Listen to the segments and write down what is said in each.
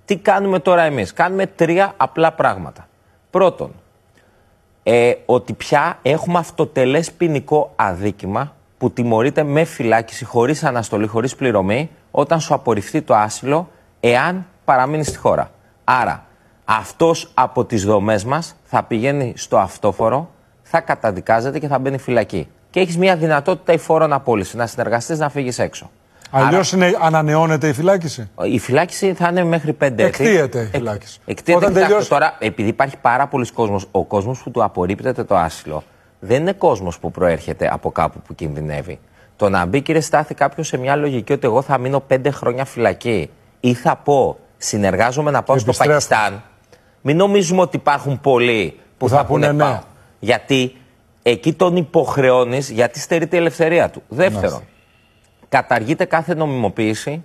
Τι κάνουμε τώρα εμείς? Κάνουμε 3 απλά πράγματα. Πρώτον, ότι πια έχουμε αυτοτελές ποινικό αδίκημα που τιμωρείται με φυλάκιση χωρίς αναστολή, χωρίς πληρωμή, όταν σου απορριφθεί το άσυλο, εάν παραμείνει στη χώρα. Άρα, αυτός από τις δομές μας θα πηγαίνει στο αυτόφορο, θα καταδικάζεται και θα μπαίνει φυλακή. Και έχεις μια δυνατότητα υφόρον απόλυση, να συνεργαστείς, να φύγεις έξω. Αλλιώς ανανεώνεται η φυλάκιση. Η φυλάκιση θα είναι μέχρι 5 έτη. Εκτίεται η φυλάκιση. Τώρα, επειδή υπάρχει πάρα πολλοί κόσμος, ο κόσμος που του απορρίπτεται το άσυλο δεν είναι κόσμος που προέρχεται από κάπου που κινδυνεύει. Το να μπει, κύριε Στάθη, κάποιος σε μια λογική ότι εγώ θα μείνω 5 χρόνια φυλακή ή θα πω συνεργάζομαι να πάω στο Πακιστάν, μην νομίζουμε ότι υπάρχουν πολλοί που θα πούνε ναι. Γιατί εκεί τον υποχρεώνεις, γιατί στερείται η ελευθερία του. Δεύτερον, καταργείται κάθε νομιμοποίηση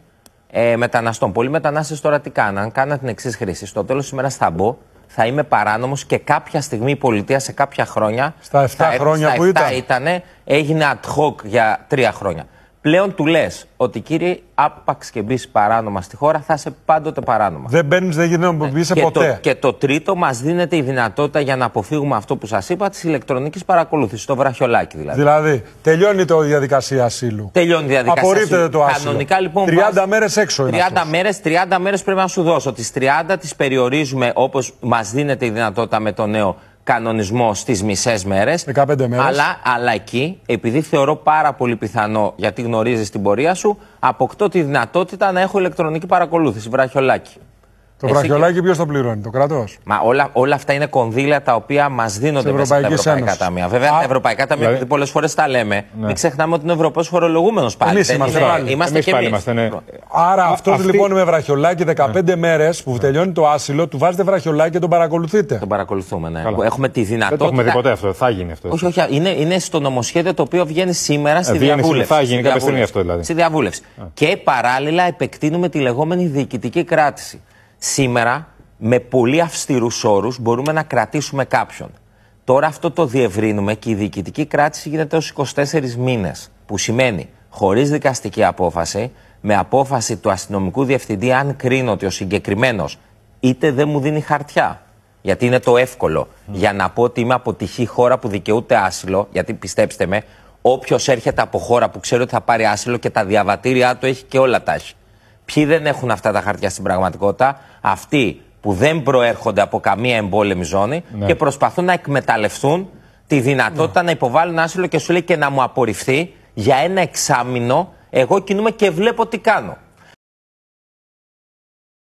μεταναστών. Πολλοί μετανάστες τώρα τι κάναν? Κάναν την εξής χρήση. Στο τέλος της ημέρας θα μπω, θα είμαι παράνομος και κάποια στιγμή η πολιτεία σε κάποια χρόνια. Στα 7 χρόνια που ήταν. Έγινε ad hoc για 3 χρόνια. Πλέον του λες ότι κύριε, άπαξ και μπεις παράνομα στη χώρα, θα είσαι πάντοτε παράνομα. Δεν μπαίνεις, δεν γίνεται να μπεις ποτέ. Και το τρίτο, μας δίνεται η δυνατότητα για να αποφύγουμε αυτό που σας είπα, της ηλεκτρονικής παρακολούθησης, το βραχιολάκι δηλαδή. Δηλαδή, τελειώνει η διαδικασία ασύλου. Τελειώνει η διαδικασία απορρίπτεται το άσυλο. Κανονικά λοιπόν. 30 μέρες έξω είναι. 30 μέρες πρέπει να σου δώσω. Τις 30 τις περιορίζουμε όπως μας δίνεται η δυνατότητα με το νέο κανονισμό στις μισές μέρες. 15 μέρες. Αλλά εκεί, επειδή θεωρώ πάρα πολύ πιθανό, γιατί γνωρίζεις την πορεία σου, αποκτώ τη δυνατότητα να έχω ηλεκτρονική παρακολούθηση, βραχιολάκι. Το βραχιολάκι ποιος το πληρώνει, το κράτος? Μα όλα αυτά είναι κονδύλια τα οποία μας δίνονται μέσα στα ευρωπαϊκά ταμεία. Βέβαια, τα ευρωπαϊκά ταμεία, επειδή πολλές φορές τα λέμε, μην ξεχνάμε ότι είναι Ευρωπαίος φορολογούμενος πάλι. Εμείς είμαστε και εμείς. Άρα αυτός λοιπόν με βραχιολάκι 15 μέρες που τελειώνει το άσυλο, του βάζετε βραχιολάκι και τον παρακολουθείτε. Τον παρακολουθούμε, ναι. Έχουμε τη δυνατότητα. Δεν το έχουμε δει ποτέ αυτό, θα γίνει αυτό. Όχι, είναι στο νομοσχέδιο το οποίο βγαίνει σήμερα στη διαβούλευση. Θα γίνει κάποια στιγμή αυτό δηλαδή. Στη διαβούλευση. Και παράλληλα επεκτείνουμε τη λεγόμενη διοικητική κράτηση. Σήμερα, με πολύ αυστηρούς όρους, μπορούμε να κρατήσουμε κάποιον. Τώρα αυτό το διευρύνουμε και η διοικητική κράτηση γίνεται ως 24 μήνες. Που σημαίνει χωρίς δικαστική απόφαση, με απόφαση του αστυνομικού διευθυντή, αν κρίνω ότι ο συγκεκριμένος είτε δεν μου δίνει χαρτιά, γιατί είναι το εύκολο, για να πω ότι είμαι από τυχή χώρα που δικαιούται άσυλο, γιατί πιστέψτε με, όποιος έρχεται από χώρα που ξέρει ότι θα πάρει άσυλο και τα διαβατήριά του έχει και όλα τα έχει. Ποιοι δεν έχουν αυτά τα χαρτιά στην πραγματικότητα? Αυτοί που δεν προέρχονται από καμία εμπόλεμη ζώνη και προσπαθούν να εκμεταλλευτούν τη δυνατότητα να υποβάλουν άσυλο και σου λέει και να μου απορριφθεί για 1 εξάμηνο. Εγώ κινούμαι και βλέπω τι κάνω.